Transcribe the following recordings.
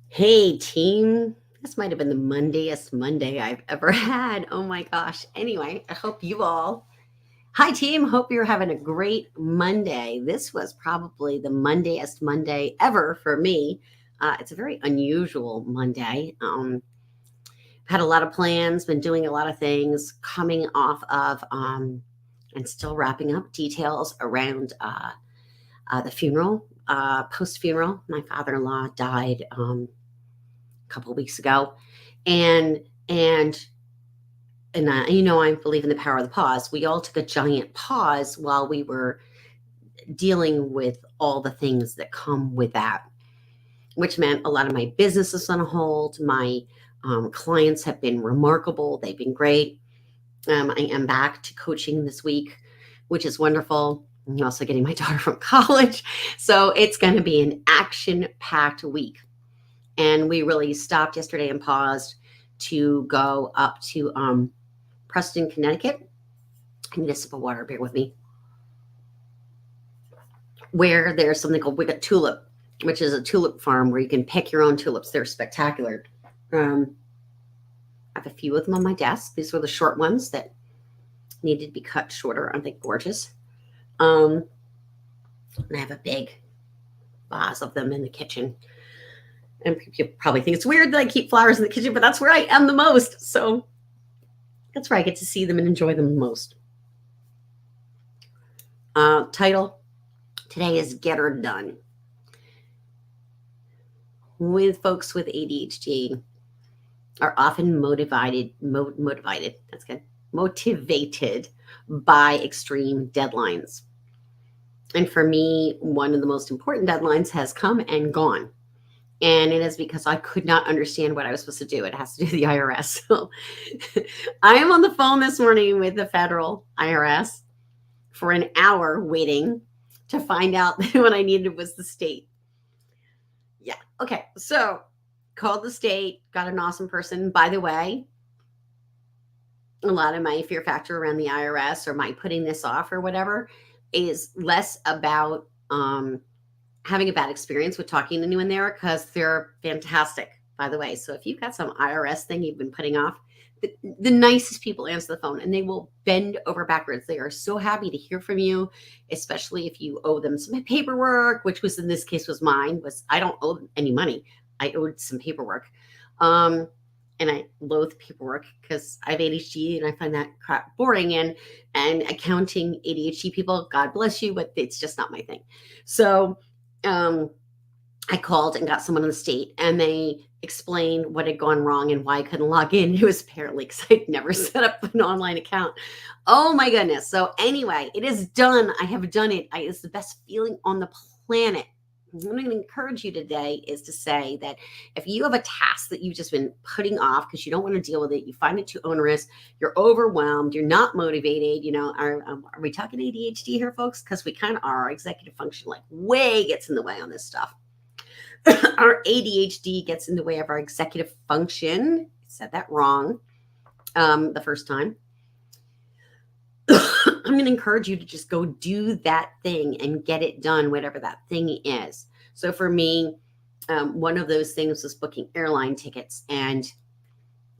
Hey, team. This might have been the Mondayest Monday I've ever had. Oh my gosh. Anyway, I hope you all. Hi, team. Hope you're having a great Monday. This was probably the Mondayest Monday ever for me. It's a very unusual Monday. Had a lot of plans, been doing a lot of things, coming off of and still wrapping up details around the funeral, post funeral. My father in law died couple of weeks ago, and and I believe in the power of the pause. We all took a giant pause while we were dealing with all the things that come with that, which meant a lot of my business is on hold. My clients have been remarkable; they've been great. I am back to coaching this week, which is wonderful. I'm also getting my daughter from college, so it's going to be an action-packed week. And we really stopped yesterday and paused to go up to Preston, Connecticut. I need a sip of water. Bear with me. Where there's something called Wicked Tulip, which is a tulip farm where you can pick your own tulips. They're spectacular. Um, I have a few of them on my desk. These were the short ones that needed to be cut shorter. Aren't they gorgeous? And I have a big vase of them in the kitchen. And you probably think it's weird that I keep flowers in the kitchen, but that's where I am the most. So that's where I get to see them and enjoy them the most. Title today is Get Her Done. With folks with ADHD are often motivated, that's good, motivated by extreme deadlines. And for me, one of the most important deadlines has come and gone. And it is because I could not understand what I was supposed to do. It has to do with the IRS. So I am on the phone this morning with the federal IRS for an hour waiting to find out that what I needed was the state. Yeah. Okay. So called the state, got an awesome person. By the way, a lot of my fear factor around the IRS or my putting this off or whatever is less about having a bad experience with talking to anyone there because they're fantastic, by the way. So if you've got some IRS thing you've been putting off, the nicest people answer the phone and they will bend over backwards. They are so happy to hear from you, especially if you owe them some paperwork, which was in this case was mine. Was I don't owe them any money. I owed some paperwork. And I loathe paperwork because I have ADHD and I find that crap boring. And accounting ADHD people, God bless you, but it's just not my thing. So I called and got someone in the state and they explained what had gone wrong and why I couldn't log in. It was apparently because I'd never set up an online account. Oh my goodness. So anyway, it is done. I have done it. It's the best feeling on the planet. What I'm going to encourage you today is to say that if you have a task that you've just been putting off because you don't want to deal with it, you find it too onerous, you're overwhelmed, you're not motivated, are we talking ADHD here, folks? Because we kind of are. Our executive function like way gets in the way on this stuff. Our ADHD gets in the way of our executive function. I said that wrong the first time. I'm going to encourage you to just go do that thing and get it done, whatever that thing is. So for me, one of those things was booking airline tickets. And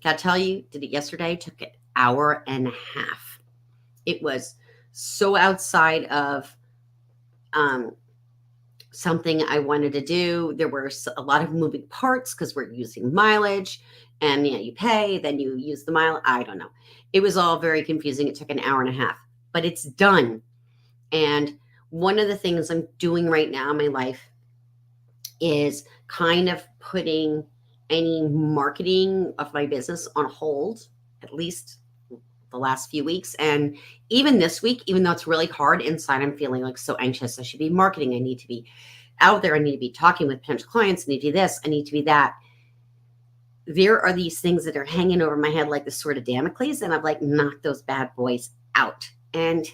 gotta tell you, did it yesterday, took an hour and a half. It was so outside of something I wanted to do. There were a lot of moving parts because we're using mileage and you pay, then you use the mile. I don't know. It was all very confusing. It took an hour and a half, but it's done. And one of the things I'm doing right now in my life is kind of putting any marketing of my business on hold, at least the last few weeks. And even this week, even though it's really hard inside, I'm feeling like so anxious. I should be marketing. I need to be out there. I need to be talking with potential clients. I need to do this. I need to be that. There are these things that are hanging over my head like the sword of Damocles. And I've like knocked those bad boys out. And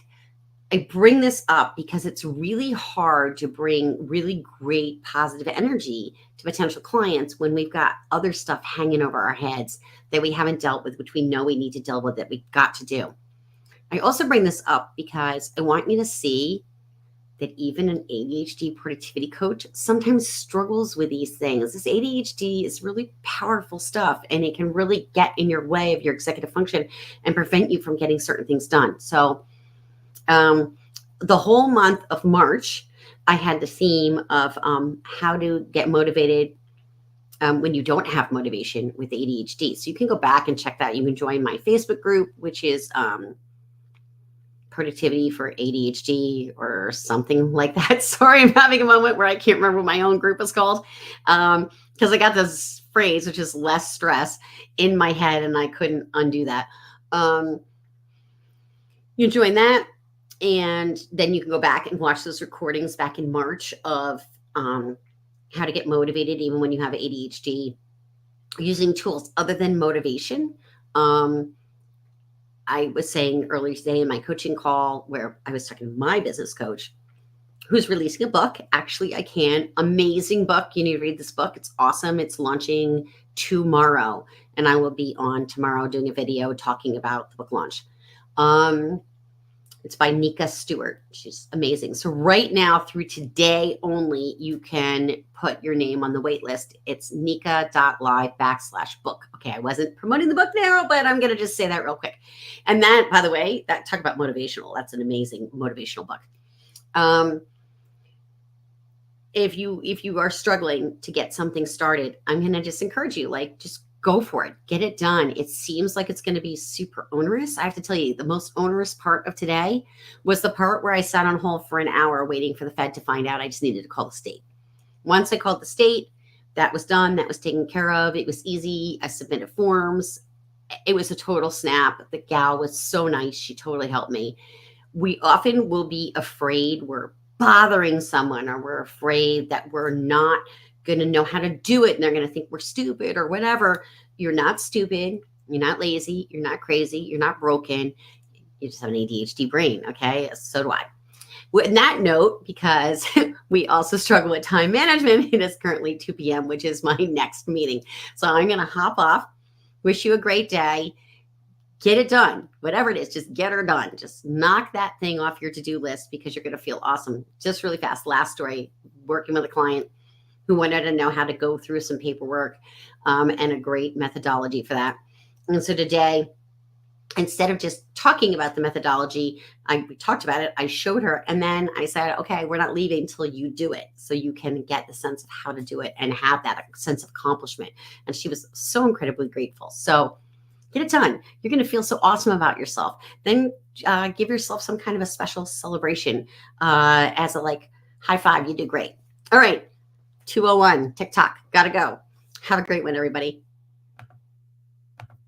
I bring this up because it's really hard to bring really great positive energy to potential clients when we've got other stuff hanging over our heads that we haven't dealt with, which we know we need to deal with, that we've got to do. I also bring this up because I want you to see that even an ADHD productivity coach sometimes struggles with these things. This ADHD is really powerful stuff, and it can really get in your way of your executive function and prevent you from getting certain things done. So, um, the whole month of March, I had the theme of how to get motivated when you don't have motivation with ADHD. So you can go back and check that. You can join my Facebook group, which is Productivity for ADHD or something like that. Sorry, I'm having a moment where I can't remember what my own group is called, because I got this phrase, which is less stress, in my head, and I couldn't undo that. Um, you join that, and then you can go back and watch those recordings back in March of how to get motivated even when you have ADHD using tools other than motivation. Um, I was saying earlier today in my coaching call where I was talking to my business coach who's releasing a book. Actually, I can. Amazing book. You need to read this book. It's awesome. It's launching tomorrow. And I will be on tomorrow doing a video talking about the book launch. It's by Nika Stewart. She's amazing. So right now through today only, you can put your name on the wait list. It's nika.live/book. Okay, I wasn't promoting the book now, but I'm going to just say that real quick. And that, by the way, that talk about motivational. That's an amazing motivational book. If you are struggling to get something started, I'm going to just encourage you, like, just go for it. Get it done. It seems like it's going to be super onerous. I have to tell you, the most onerous part of today was the part where I sat on hold for an hour waiting for the Fed to find out I just needed to call the state. Once I called the state, that was done. That was taken care of. It was easy. I submitted forms. It was a total snap. The gal was so nice. She totally helped me. We often will be afraid we're bothering someone, or we're afraid that we're not going to know how to do it and they're going to think we're stupid or whatever. You're not stupid. You're not lazy. You're not crazy. You're not broken. You just have an ADHD brain. Okay. So do I. On that note, because we also struggle with time management, it is currently 2 p.m., which is my next meeting. So I'm going to hop off. Wish you a great day. Get it done. Whatever it is, just get her done. Just knock that thing off your to-do list because you're going to feel awesome. Just really fast. Last story, working with a client who wanted to know how to go through some paperwork and a great methodology for that. And so today, instead of just talking about the methodology, we talked about it, I showed her, and then I said, okay, we're not leaving until you do it. So you can get the sense of how to do it and have that sense of accomplishment. And she was so incredibly grateful. So get it done. You're going to feel so awesome about yourself. Then give yourself some kind of a special celebration as a high five. You did great. All right. 2:01 TikTok. Gotta go. Have a great one, everybody.